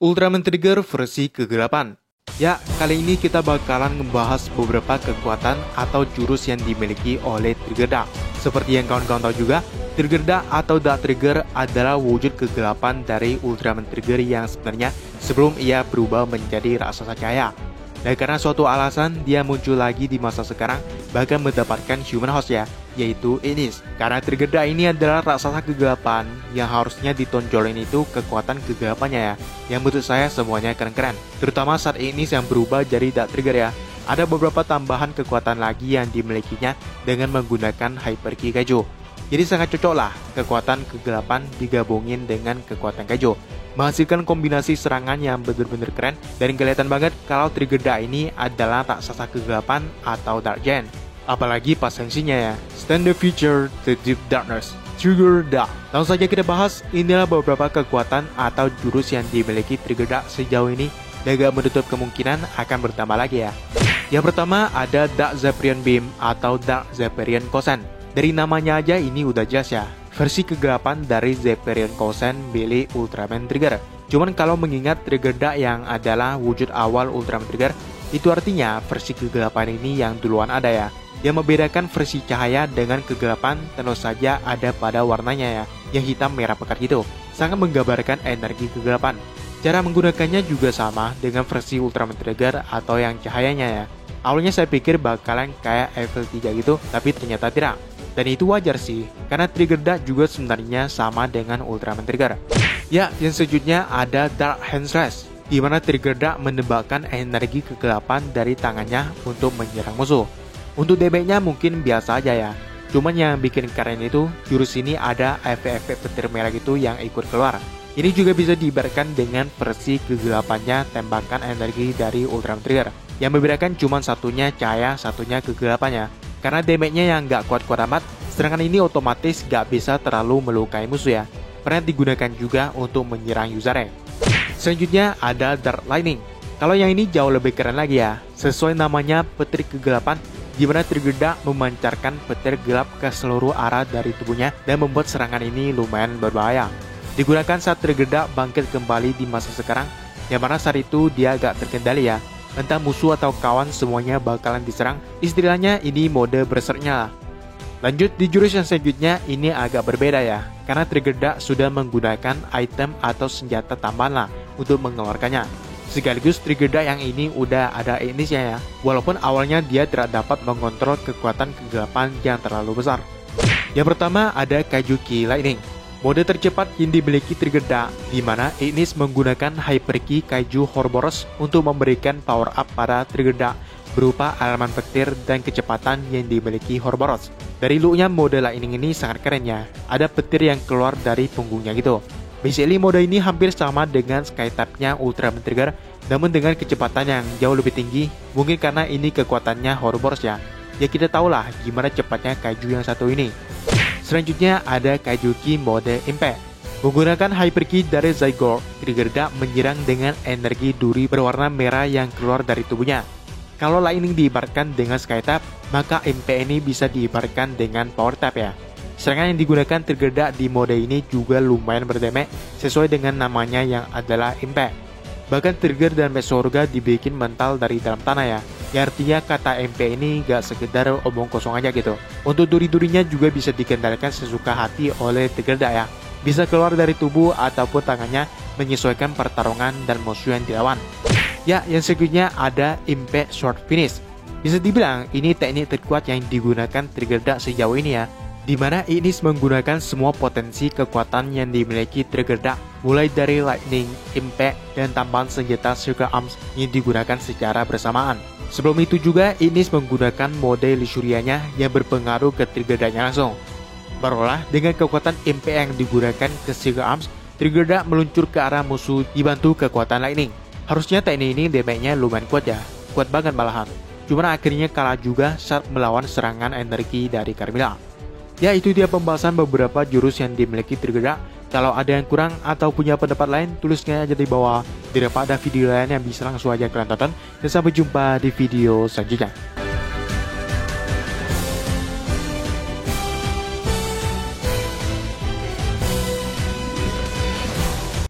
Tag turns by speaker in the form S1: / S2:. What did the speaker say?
S1: Ultraman Trigger versi kegelapan. Ya, kali ini kita bakalan ngebahas beberapa kekuatan atau jurus yang dimiliki oleh Trigger Dark. Seperti yang kawan-kawan tahu juga, Trigger Dark atau Dark Trigger adalah wujud kegelapan dari Ultraman Trigger yang sebenarnya sebelum ia berubah menjadi raksasa cahaya. Dan karena suatu alasan dia muncul lagi di masa sekarang, bahkan mendapatkan human host ya, yaitu Ignis. Karena Trigger Dark ini adalah raksasa kegelapan yang harusnya ditonjolin itu kekuatan kegelapannya ya, yang menurut saya semuanya keren-keren. Terutama saat Ignis yang berubah jadi Dark Trigger ya. Ada beberapa tambahan kekuatan lagi yang dimilikinya dengan menggunakan Hyper Ki Kaijo. Jadi sangat cocok lah kekuatan kegelapan digabungin dengan kekuatan Kaijo, menghasilkan kombinasi serangan yang bener-bener keren dan kelihatan banget kalau Trigger Dark ini adalah raksasa kegelapan atau Dark Giant. Apalagi pas sensinya ya, Stand the Future, The Deep Darkness, Trigger Dark. Langsung saja kita bahas, inilah beberapa kekuatan atau jurus yang dimiliki Trigger Dark sejauh ini dan gak menutup kemungkinan akan bertambah lagi ya. Yang pertama ada Dark Zephyrian Beam atau Dark Zephyrian Kosen. Dari namanya aja ini udah jelas ya, versi kegelapan dari Zephyrian Kosen milik Ultraman Trigger. Cuman kalau mengingat Trigger Dark yang adalah wujud awal Ultraman Trigger, itu artinya versi kegelapan ini yang duluan ada ya. Yang membedakan versi cahaya dengan kegelapan tentu saja ada pada warnanya ya, yang hitam merah pekat gitu. Sangat menggambarkan energi kegelapan. Cara menggunakannya juga sama dengan versi Ultraman Trigger atau yang cahayanya ya. Awalnya saya pikir bakalan kayak Evil 3 gitu, tapi ternyata tidak. Dan itu wajar sih, karena Trigger Dark juga sebenarnya sama dengan Ultraman Trigger. Ya, yang selanjutnya ada Dark Hand Slash, di mana Trigger Dark menembakkan energi kegelapan dari tangannya untuk menyerang musuh. Untuk damage-nya mungkin biasa aja ya. Cuman yang bikin keren itu, jurus ini ada efek-efek petir merah gitu yang ikut keluar. Ini juga bisa diibaratkan dengan versi kegelapannya tembakan energi dari Ultraman Trigger. Yang membedakan cuma satunya cahaya, satunya kegelapannya. Karena damage-nya yang gak kuat-kuat amat, serangan ini otomatis gak bisa terlalu melukai musuh ya. Pernah digunakan juga untuk menyerang usernya. Selanjutnya ada Dark Lightning. Kalau yang ini jauh lebih keren lagi ya. Sesuai namanya petir kegelapan, di mana Trigger Dark memancarkan petir gelap ke seluruh arah dari tubuhnya dan membuat serangan ini lumayan berbahaya. Digunakan saat Trigger Dark bangkit kembali di masa sekarang, yang mana saat itu dia agak terkendali ya. Entah musuh atau kawan semuanya bakalan diserang, istilahnya ini mode berserknya lah. Lanjut di jurus yang selanjutnya, ini agak berbeda ya, karena Trigger Dark sudah menggunakan item atau senjata tambahan lah untuk mengeluarkannya. Sekaligus Trigger Dark yang ini udah ada Ignisnya ya, walaupun awalnya dia tidak dapat mengontrol kekuatan kegelapan yang terlalu besar. Yang pertama ada Kaiju Ki Lightning, mode tercepat yang dimiliki Trigger Dark, di mana Ignis menggunakan Hyper Ki Kaiju Horboros untuk memberikan power up pada Trigger Dark berupa elemen petir dan kecepatan yang dimiliki Horboros. Dari looknya mode Lightning ini sangat keren ya, ada petir yang keluar dari punggungnya gitu. Basically mode ini hampir sama dengan Sky-type-nya Ultraman Trigger, namun dengan kecepatan yang jauh lebih tinggi, mungkin karena ini kekuatannya Horboros ya. Ya kita tahulah gimana cepatnya Kaiju yang satu ini. Selanjutnya ada Kaiju Ki mode Impact. Menggunakan Hyper Ki dari Zygote, Trigger Dark menyerang dengan energi duri berwarna merah yang keluar dari tubuhnya. Kalau Lightning diibaratkan dengan Sky Type, maka Impact ini bisa diibaratkan dengan Power Type ya. Serangan yang digunakan Trigger Dark di mode ini juga lumayan berdamage sesuai dengan namanya yang adalah Impact. Bahkan Trigger dan Mask Surga dibikin mental dari dalam tanah ya. Ya artinya kata MP ini gak sekedar omong kosong aja gitu. Untuk duri-durinya juga bisa dikendalikan sesuka hati oleh Trigger Dark ya. Bisa keluar dari tubuh ataupun tangannya menyesuaikan pertarungan dan musuh yang dilawan. Ya, yang selanjutnya ada Impact Short Finish. Bisa dibilang ini teknik terkuat yang digunakan Trigger Dark sejauh ini ya, di mana Ignis menggunakan semua potensi kekuatan yang dimiliki Trigger Dark, mulai dari Lightning, Impact, dan tambahan senjata Circle Arms yang digunakan secara bersamaan. Sebelum itu juga Ignis menggunakan mode Lisuria-nya yang berpengaruh ke Trigger Dark-nya langsung. Barulah dengan kekuatan Impact yang digunakan ke Circle Arms, Trigger Dark meluncur ke arah musuh dibantu kekuatan Lightning. Harusnya teknik ini damage-nya lumayan kuat ya, kuat banget malahan. Cuman akhirnya kalah juga saat melawan serangan energi dari Carmilla. Ya itu dia pembahasan beberapa jurus yang dimiliki Trigger Dark. Kalau ada yang kurang atau punya pendapat lain, tulisnya aja di bawah. Daripada video lain yang bisa langsung aja kalian tonton. Dan sampai jumpa di video selanjutnya.